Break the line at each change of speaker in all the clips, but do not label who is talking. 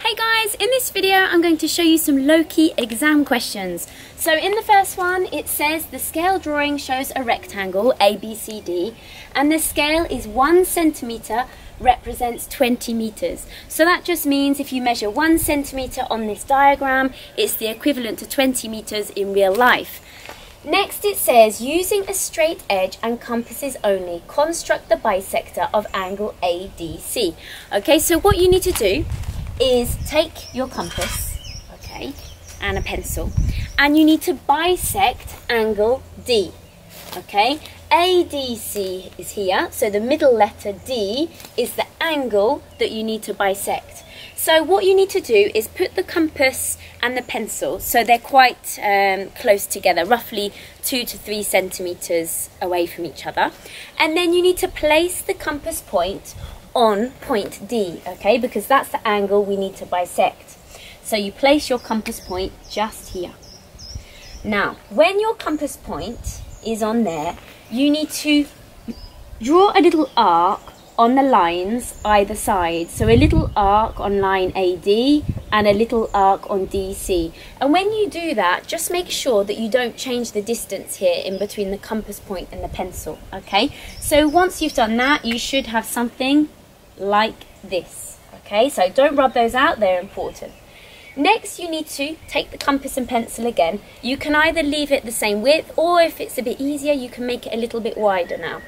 Hey guys, in this video I'm going to show you some Loci exam questions. So in the first one it says the scale drawing shows a rectangle ABCD and the scale is 1 centimetre represents 20 meters. So that just means if you measure 1 centimetre on this diagram, it's the equivalent to 20 meters in real life. Next it says, using a straight edge and compasses only, construct the bisector of angle ADC. Okay, so what you need to do is take your compass, okay, and a pencil, and you need to bisect angle D, okay. ADC is here, so the middle letter D is the angle that you need to bisect. So what you need to do is put the compass and the pencil, so they're quite close together, roughly 2 to 3 centimeters away from each other, and then you need to place the compass point on point D, okay, because that's the angle we need to bisect. So you place your compass point just here. Now, when your compass point is on there, you need to draw a little arc on the lines either side. So a little arc on line AD and a little arc on DC. And when you do that, just make sure that you don't change the distance here in between the compass point and the pencil, okay? So once you've done that, you should have something like this, okay? So don't rub those out, they're important. Next, you need to take the compass and pencil again. You can either leave it the same width, or if it's a bit easier, you can make it a little bit wider now.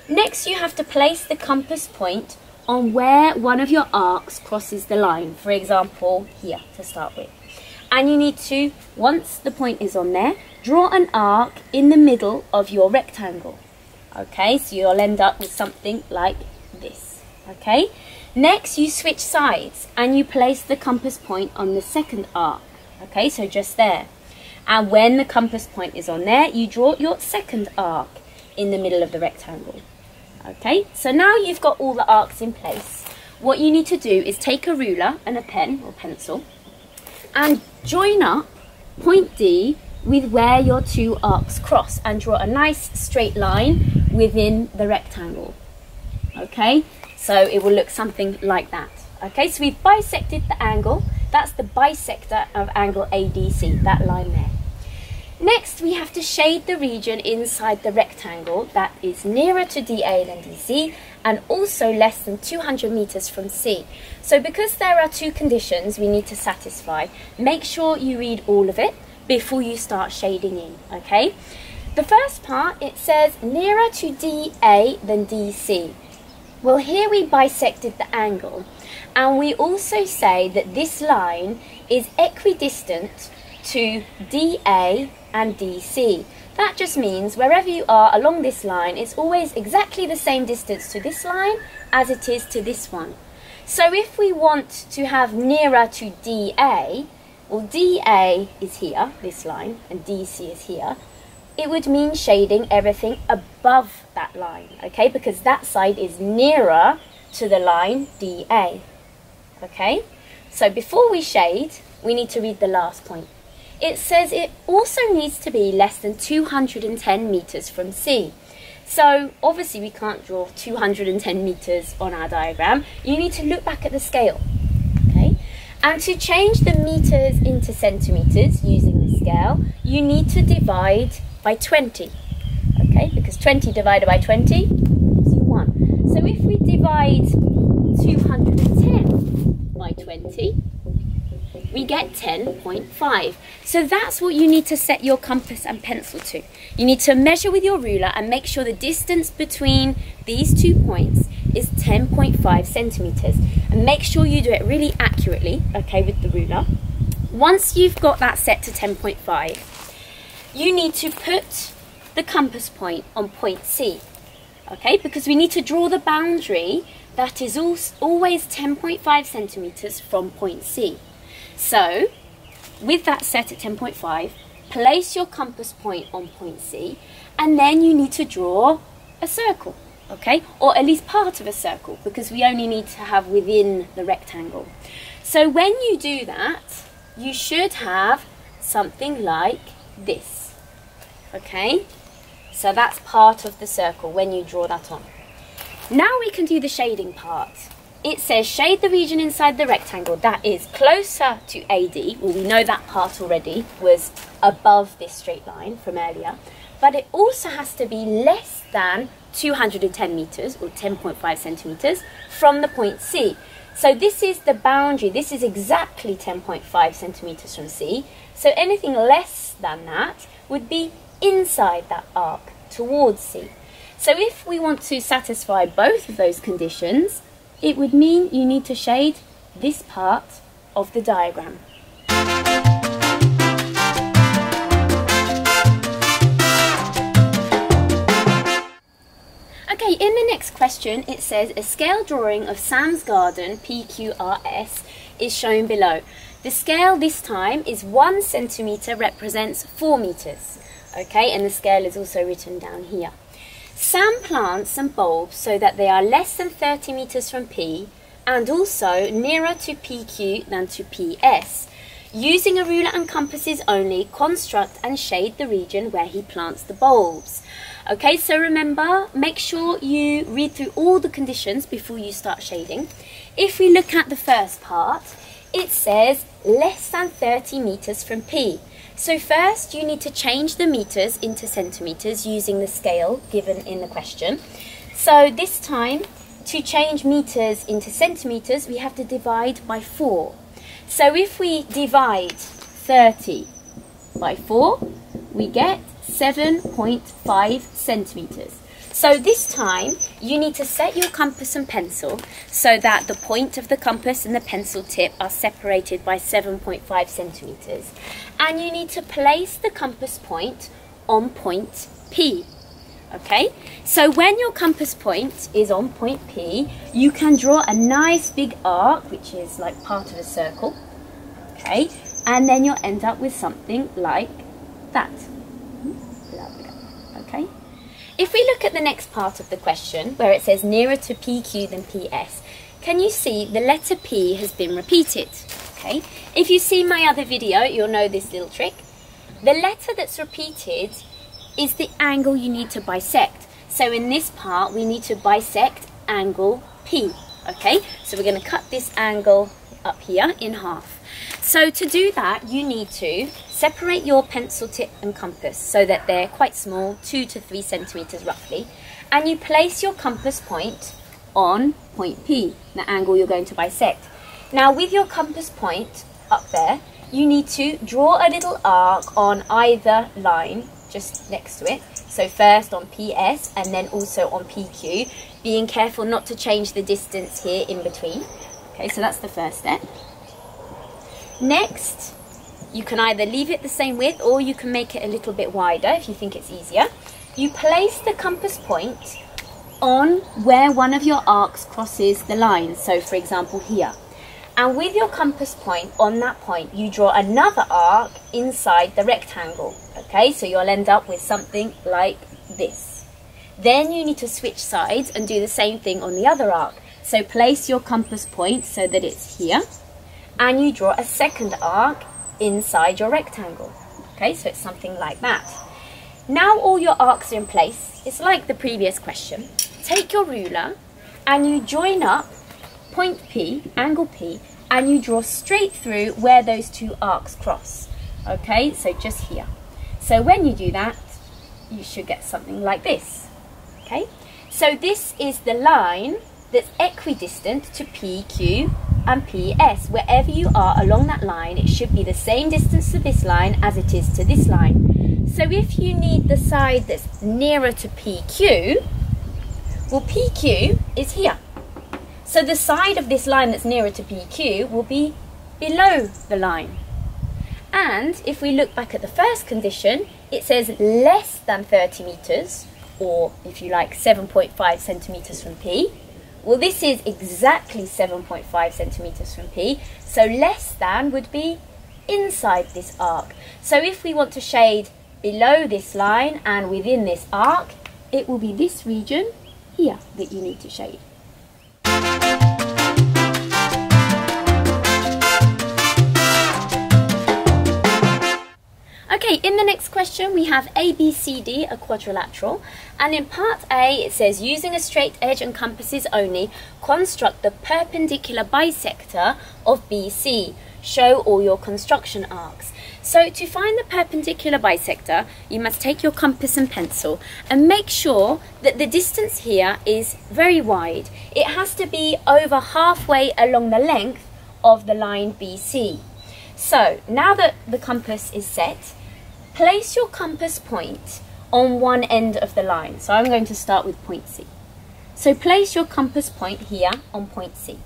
Next, you have to place the compass point on where one of your arcs crosses the line. For example, here to start with. And you need to, once the point is on there, draw an arc in the middle of your rectangle. Okay, so you'll end up with something like this. Okay. Next, you switch sides and you place the compass point on the second arc. Okay, so just there. And when the compass point is on there, you draw your second arc in the middle of the rectangle. Okay, so now you've got all the arcs in place. What you need to do is take a ruler and a pen or pencil and join up point D with where your two arcs cross and draw a nice straight line within the rectangle. Okay, so it will look something like that. Okay, so we've bisected the angle. That's the bisector of angle ADC, that line there. Next, we have to shade the region inside the rectangle that is nearer to DA than DC and also less than 200 meters from C. So because there are two conditions we need to satisfy, make sure you read all of it before you start shading in, okay? The first part, it says nearer to DA than DC. Well, here we bisected the angle, and we also say that this line is equidistant to DA and DC. That just means wherever you are along this line, it's always exactly the same distance to this line as it is to this one. So if we want to have nearer to DA, well, DA is here, this line, and DC is here. It would mean shading everything above that line, okay? Because that side is nearer to the line DA, okay? So before we shade, we need to read the last point. It says it also needs to be less than 210 meters from C. So obviously we can't draw 210 meters on our diagram. You need to look back at the scale, okay? And to change the meters into centimeters using the scale, you need to divide by 20, okay? Because 20 divided by 20 gives you 1. So if we divide 210 by 20, we get 10.5. So that's what you need to set your compass and pencil to. You need to measure with your ruler and make sure the distance between these 2 points is 10.5 centimeters. And make sure you do it really accurately, okay, with the ruler. Once you've got that set to 10.5, you need to put the compass point on point C, okay, because we need to draw the boundary that is always 10.5 centimeters from point C. So, with that set at 10.5, place your compass point on point C, and then you need to draw a circle, okay? Or at least part of a circle, because we only need to have within the rectangle. So when you do that, you should have something like this, okay? So that's part of the circle when you draw that on. Now we can do the shading part. it says shade the region inside the rectangle that is closer to AD. Well, we know that part already was above this straight line from earlier, but it also has to be less than 210 meters or 10.5 centimeters from the point C. So this is the boundary. This is exactly 10.5 centimeters from C. So anything less than that would be inside that arc towards C. So if we want to satisfy both of those conditions, it would mean you need to shade this part of the diagram. Okay, in the next question it says a scale drawing of Sam's garden, PQRS, is shown below. The scale this time is 1 centimetre represents 4 metres. Okay, and the scale is also written down here. Sam plants some bulbs so that they are less than 30 metres from P and also nearer to PQ than to PS. Using a ruler and compasses only, construct and shade the region where he plants the bulbs. Okay, so remember, make sure you read through all the conditions before you start shading. If we look at the first part, it says less than 30 metres from P. So first you need to change the meters into centimeters using the scale given in the question. So this time, to change meters into centimeters, we have to divide by 4. So if we divide 30 by 4, we get 7.5 centimeters. So this time, you need to set your compass and pencil so that the point of the compass and the pencil tip are separated by 7.5 centimeters. And you need to place the compass point on point P. Okay, so when your compass point is on point P, you can draw a nice big arc, which is like part of a circle. Okay, and then you'll end up with something like that. Okay. If we look at the next part of the question, where it says nearer to PQ than PS, can you see the letter P has been repeated? Okay. If you see my other video, you'll know this little trick. The letter that's repeated is the angle you need to bisect. So in this part, we need to bisect angle P. Okay, so we're going to cut this angle up here in half. So to do that, you need to separate your pencil tip and compass so that they're quite small, 2 to 3 centimeters roughly, and you place your compass point on point P, the angle you're going to bisect. Now with your compass point up there, you need to draw a little arc on either line just next to it. So first on PS and then also on PQ, being careful not to change the distance here in between. Okay, so that's the first step. Next, you can either leave it the same width or you can make it a little bit wider if you think it's easier. You place the compass point on where one of your arcs crosses the line, so for example here. And with your compass point on that point, you draw another arc inside the rectangle. Okay, so you'll end up with something like this. Then you need to switch sides and do the same thing on the other arc. So place your compass point so that it's here, and you draw a second arc inside your rectangle. Okay, so it's something like that. Now all your arcs are in place. It's like the previous question. Take your ruler and you join up point P, angle P, and you draw straight through where those two arcs cross. Okay, so just here. So when you do that, you should get something like this. Okay, so this is the line that's equidistant to PQ and PS. Wherever you are along that line, it should be the same distance to this line as it is to this line. So if you need the side that's nearer to PQ, well, PQ is here. So the side of this line that's nearer to PQ will be below the line. And if we look back at the first condition, it says less than 30 meters, or if you like 7.5 centimeters from P. Well, this is exactly 7.5 centimeters from P, so less than would be inside this arc. So if we want to shade below this line and within this arc, it will be this region here that you need to shade. Okay, Okay, in the next question we have ABCD, a quadrilateral, and in part A it says using a straight edge and compasses only, construct the perpendicular bisector of BC. Show all your construction arcs. So to find the perpendicular bisector, you must take your compass and pencil and make sure that the distance here is very wide. It has to be over halfway along the length of the line BC. So now that the compass is set, place your compass point on one end of the line. So I'm going to start with point C. So place your compass point here on point C.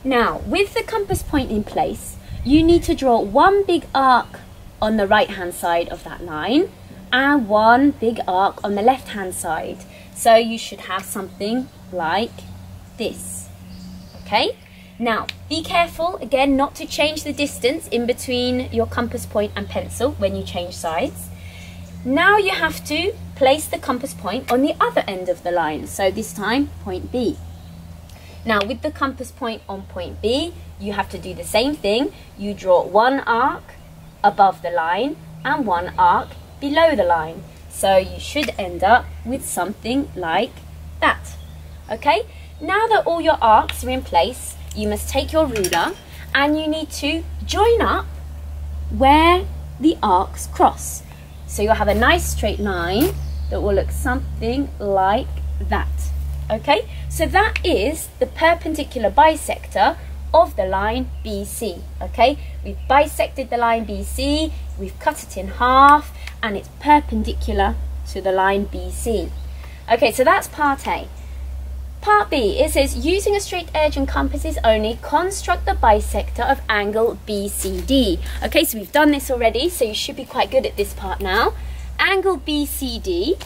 Now, with the compass point in place, you need to draw one big arc on the right hand side of that line and one big arc on the left hand side. So you should have something like this. Okay? Now, be careful, again, not to change the distance in between your compass point and pencil when you change sides. Now you have to place the compass point on the other end of the line, so this time, point B. Now, with the compass point on point B, you have to do the same thing. You draw one arc above the line and one arc below the line. So you should end up with something like that. Okay? Now that all your arcs are in place, you must take your ruler and you need to join up where the arcs cross. So you'll have a nice straight line that will look something like that. Okay, so that is the perpendicular bisector of the line BC. Okay, we've bisected the line BC, we've cut it in half, and it's perpendicular to the line BC. Okay, so that's part A. Part B, it says, using a straight edge and compasses only, construct the bisector of angle BCD. Okay, so we've done this already, so you should be quite good at this part now. Angle BCD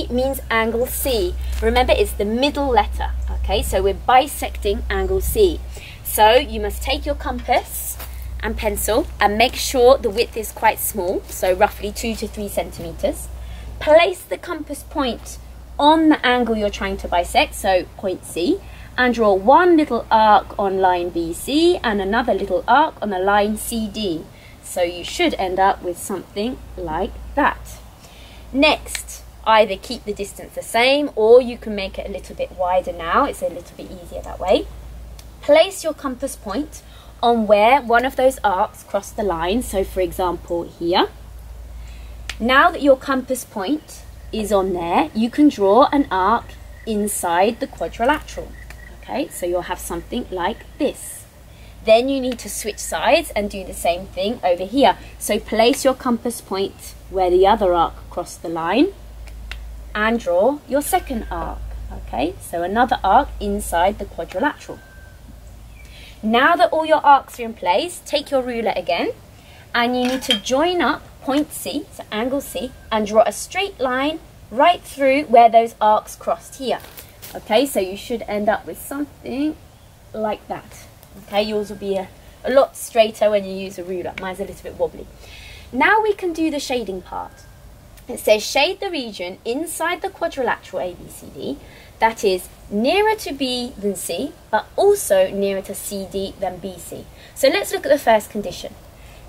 means angle C. Remember, it's the middle letter. Okay, so we're bisecting angle C. So you must take your compass and pencil and make sure the width is quite small, so roughly 2 to 3 centimeters. Place the compass point on the angle you're trying to bisect, so point C, and draw one little arc on line BC and another little arc on the line CD. So you should end up with something like that. Next, either keep the distance the same or you can make it a little bit wider now. It's a little bit easier that way. Place your compass point on where one of those arcs cross the line. So for example, here. Now that your compass point is on there, you can draw an arc inside the quadrilateral. Okay, so you'll have something like this. Then you need to switch sides and do the same thing over here. So place your compass point where the other arc crossed the line and draw your second arc. Okay, so another arc inside the quadrilateral. Now that all your arcs are in place, take your ruler again and you need to join up point C, so angle C, and draw a straight line right through where those arcs crossed here. Okay, so you should end up with something like that. Okay, yours will be a lot straighter when you use a ruler. Mine's a little bit wobbly. Now we can do the shading part. It says shade the region inside the quadrilateral ABCD that is nearer to B than C, but also nearer to CD than BC. So let's look at the first condition.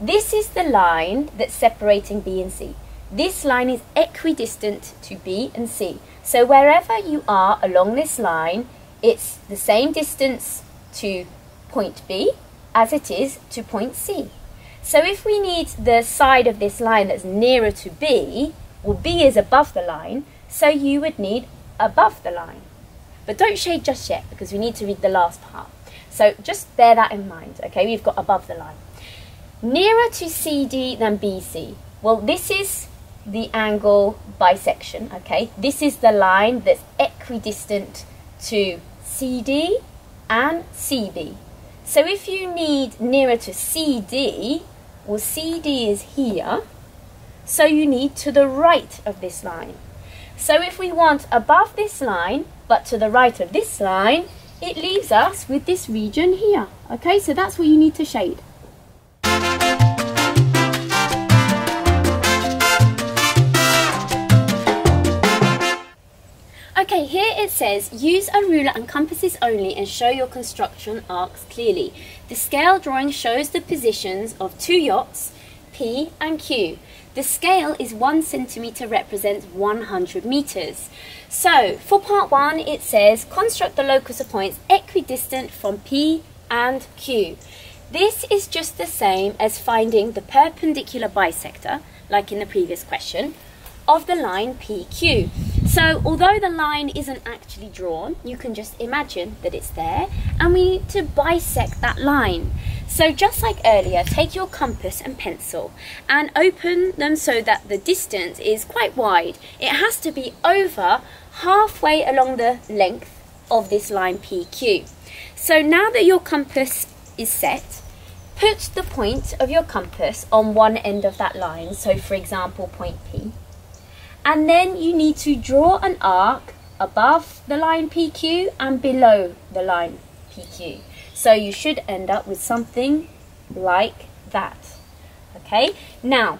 This is the line that's separating B and C. This line is equidistant to B and C. So wherever you are along this line, it's the same distance to point B as it is to point C. So if we need the side of this line that's nearer to B, well, B is above the line, so you would need above the line. But don't shade just yet because we need to read the last part. So just bear that in mind, okay? We've got above the line. Nearer to CD than BC. Well, this is the angle bisection, okay? This is the line that's equidistant to CD and CB. So if you need nearer to CD, well, CD is here, so you need to the right of this line. So if we want above this line, but to the right of this line, it leaves us with this region here. Okay, so that's what you need to shade. Okay, here it says, use a ruler and compasses only and show your construction arcs clearly. The scale drawing shows the positions of two yachts P and Q. The scale is 1 centimetre represents 100 metres. So for part 1 it says construct the locus of points equidistant from P and Q. This is just the same as finding the perpendicular bisector, like in the previous question, of the line PQ. So although the line isn't actually drawn, you can just imagine that it's there, and we need to bisect that line. So just like earlier, take your compass and pencil and open them so that the distance is quite wide. It has to be over halfway along the length of this line PQ. So now that your compass is set, put the point of your compass on one end of that line, so for example point P, and then you need to draw an arc above the line PQ and below the line PQ. So you should end up with something like that. Okay, now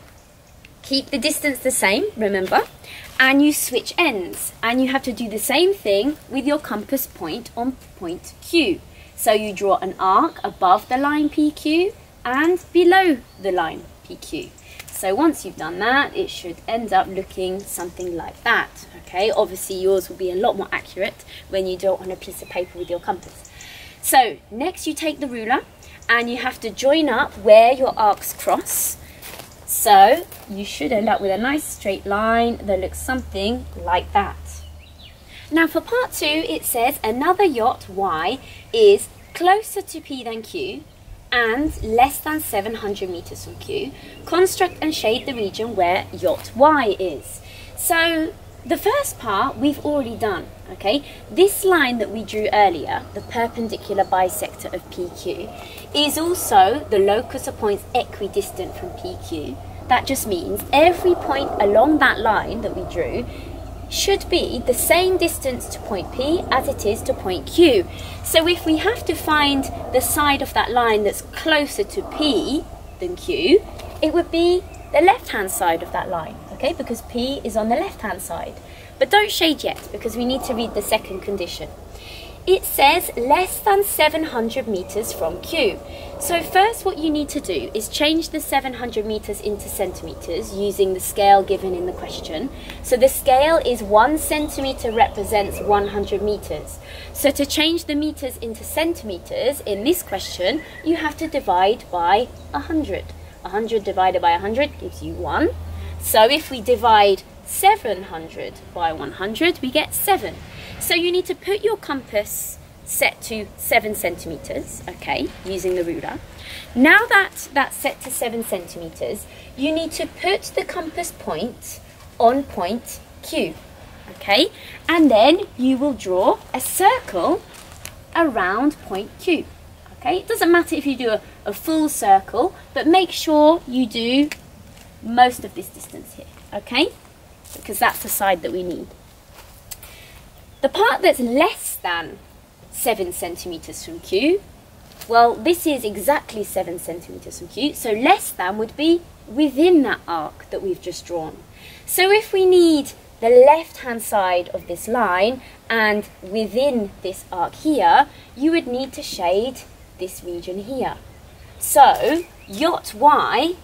keep the distance the same, remember, and you switch ends, and you have to do the same thing with your compass point on point Q. So you draw an arc above the line PQ and below the line PQ. So once you've done that, it should end up looking something like that. Okay, obviously yours will be a lot more accurate when you do it on a piece of paper with your compass. So next you take the ruler and you have to join up where your arcs cross. So you should end up with a nice straight line that looks something like that. Now for part 2, it says another yacht Y is closer to P than Q and less than 700 meters from Q. Construct and shade the region where yacht Y is. So the first part we've already done, okay? This line that we drew earlier, the perpendicular bisector of PQ, is also the locus of points equidistant from PQ. That just means every point along that line that we drew should be the same distance to point P as it is to point Q. So if we have to find the side of that line that's closer to P than Q, it would be the left-hand side of that line, okay, because P is on the left-hand side. But don't shade yet, because we need to read the second condition. It says less than 700 meters from Q. So first what you need to do is change the 700 meters into centimeters using the scale given in the question. So the scale is 1 centimeter represents 100 meters. So to change the meters into centimeters in this question, you have to divide by 100. 100 divided by 100 gives you 1. So if we divide 700 by 100, we get 7. So you need to put your compass set to 7 centimeters, okay, using the ruler. Now that that's set to 7 centimeters, you need to put the compass point on point Q, okay, and then you will draw a circle around point Q. Okay, it doesn't matter if you do a full circle, but make sure you do most of this distance here, okay, because that's the side that we need. The part that's less than 7 centimeters from Q, well, this is exactly 7 centimeters from Q, so less than would be within that arc that we've just drawn. So if we need the left-hand side of this line and within this arc here, you would need to shade this region here. So yacht Y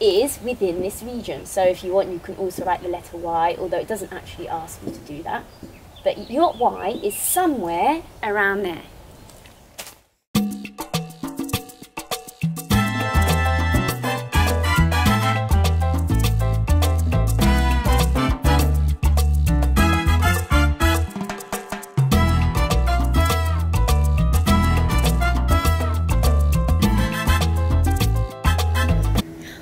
is within this region. So if you want, you can also write the letter Y, although it doesn't actually ask you to do that. But yacht Y is somewhere around there.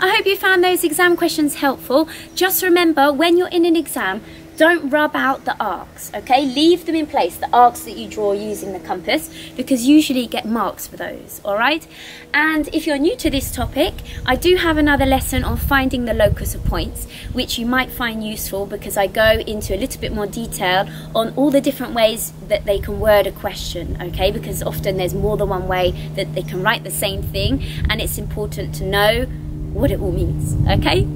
I hope you found those exam questions helpful. Just remember, when you're in an exam, don't rub out the arcs, okay? Leave them in place, the arcs that you draw using the compass, because usually you get marks for those, all right? And if you're new to this topic, I do have another lesson on finding the locus of points, which you might find useful because I go into a little bit more detail on all the different ways that they can word a question, okay? Because often there's more than one way that they can write the same thing, and it's important to know what it all means, okay?